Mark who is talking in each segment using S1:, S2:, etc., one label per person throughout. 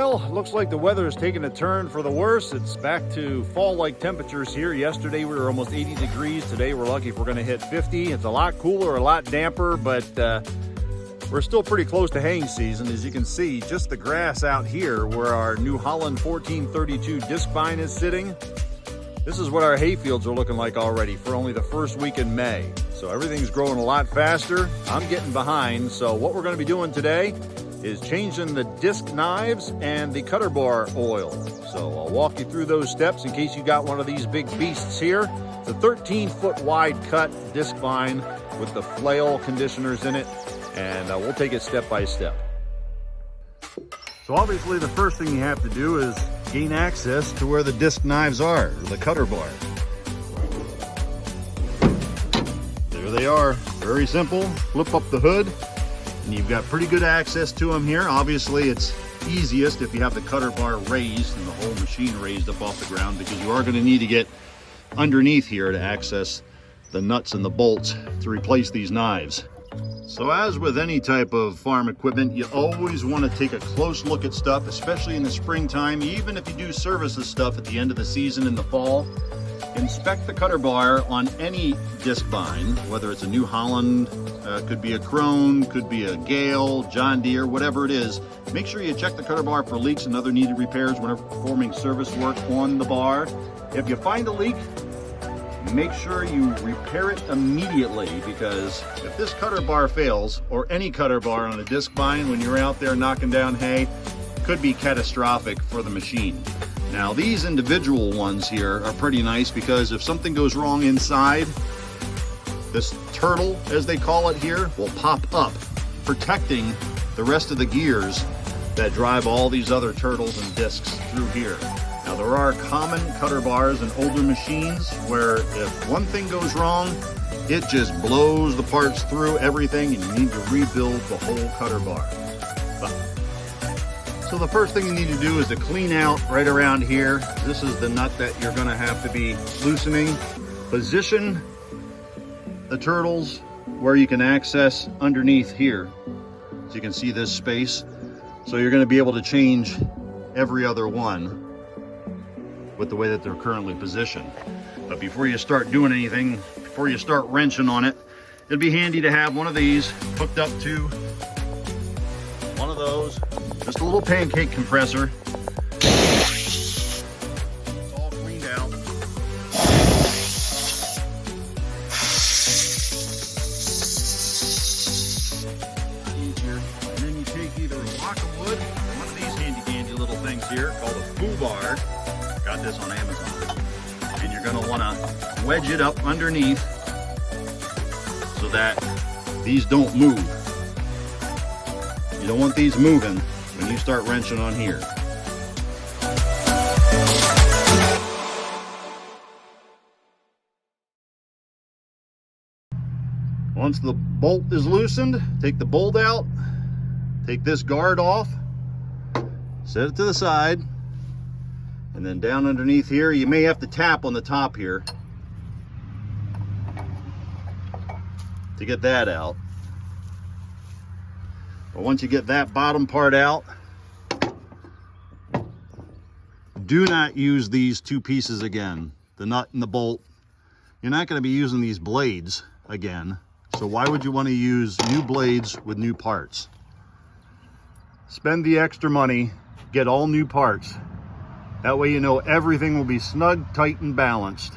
S1: Well, looks like the weather is taking a turn for the worse. It's back to fall-like temperatures here. Yesterday we were almost 80 degrees. Today we're lucky if we're going to hit 50. It's a lot cooler, a lot damper, but we're still pretty close to haying season. As you can see, just the grass out here where our New Holland 1432 Discbine is sitting. This is what our hay fields are looking like already for only the first week in May. So everything's growing a lot faster. I'm getting behind. So what we're going to be doing today is changing the disc knives and the cutter bar oil. So I'll walk you through those steps in case you got one of these big beasts here. It's a 13-foot wide cut Discbine with the flail conditioners in it, and we'll take it step by step. So obviously the first thing you have to do is gain access to where the disc knives are, or the cutter bar. There they are, very simple. Flip up the hood, and you've got pretty good access to them here. Obviously, it's easiest if you have the cutter bar raised and the whole machine raised up off the ground, because you are going to need to get underneath here to access the nuts and the bolts to replace these knives. So as with any type of farm equipment, you always want to take a close look at stuff, especially in the springtime. Even if you do service this stuff at the end of the season in the fall, inspect the cutter bar on any Discbine, whether it's a New Holland, could be a Krone, could be a Gale, John Deere, whatever it is. Make sure you check the cutter bar for leaks and other needed repairs whenever performing service work on the bar. If you find a leak, make sure you repair it immediately, because if this cutter bar fails, or any cutter bar on a Discbine when you're out there knocking down hay, it could be catastrophic for the machine. Now these individual ones here are pretty nice, because if something goes wrong inside, this turtle, as they call it here, will pop up, protecting the rest of the gears that drive all these other turtles and discs through here. Now there are common cutter bars in older machines where if one thing goes wrong, it just blows the parts through everything and you need to rebuild the whole cutter bar. So the first thing you need to do is to clean out right around here. This is the nut that you're going to have to be loosening. Position the turtles where you can access underneath here. So you can see this space. So you're going to be able to change every other one with the way that they're currently positioned. But before you start doing anything, before you start wrenching on it, it'd be handy to have one of these hooked up to one of those. Just a little pancake compressor. It's all cleaned out. Easier. And then you take either a block of wood or one of these handy dandy little things here called a foo bar. Got this on Amazon. And you're going to want to wedge it up underneath so that these don't move. You don't want these moving when you start wrenching on here. Once the bolt is loosened, take the bolt out, take this guard off, set it to the side, and then down underneath here, you may have to tap on the top here to get that out. But once you get that bottom part out, do not use these two pieces again, the nut and the bolt. You're not going to be using these blades again, so why would you want to use new blades with new parts? Spend the extra money, get all new parts. That way you know everything will be snug, tight, and balanced.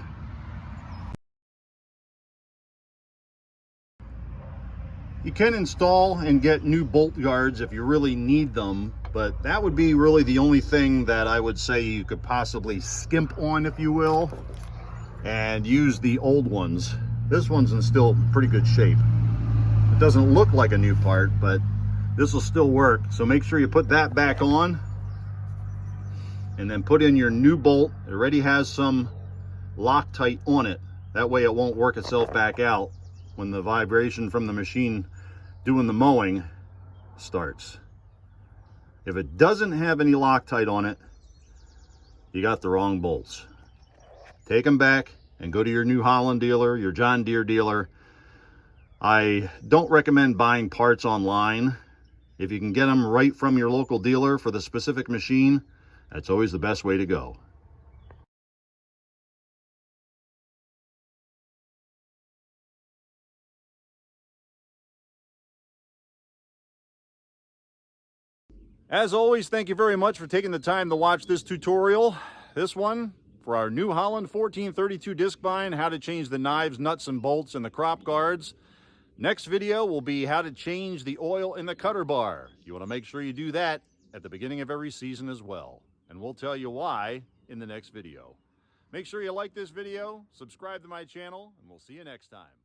S1: You can install and get new bolt guards if you really need them, but that would be really the only thing that I would say you could possibly skimp on, if you will, and use the old ones. This one's in still pretty good shape. It doesn't look like a new part, but this will still work. So make sure you put that back on, and then put in your new bolt. It already has some Loctite on it. That way it won't work itself back out when the vibration from the machine doing the mowing starts. If it doesn't have any Loctite on it, you got the wrong bolts. Take them back and go to your New Holland dealer, your John Deere dealer. I don't recommend buying parts online. If you can get them right from your local dealer for the specific machine, that's always the best way to go. As always, thank you very much for taking the time to watch this tutorial. This one for our New Holland 1432 Discbine, how to change the knives, nuts, and bolts in the crop guards. Next video will be how to change the oil in the cutter bar. You want to make sure you do that at the beginning of every season as well. And we'll tell you why in the next video. Make sure you like this video, subscribe to my channel, and we'll see you next time.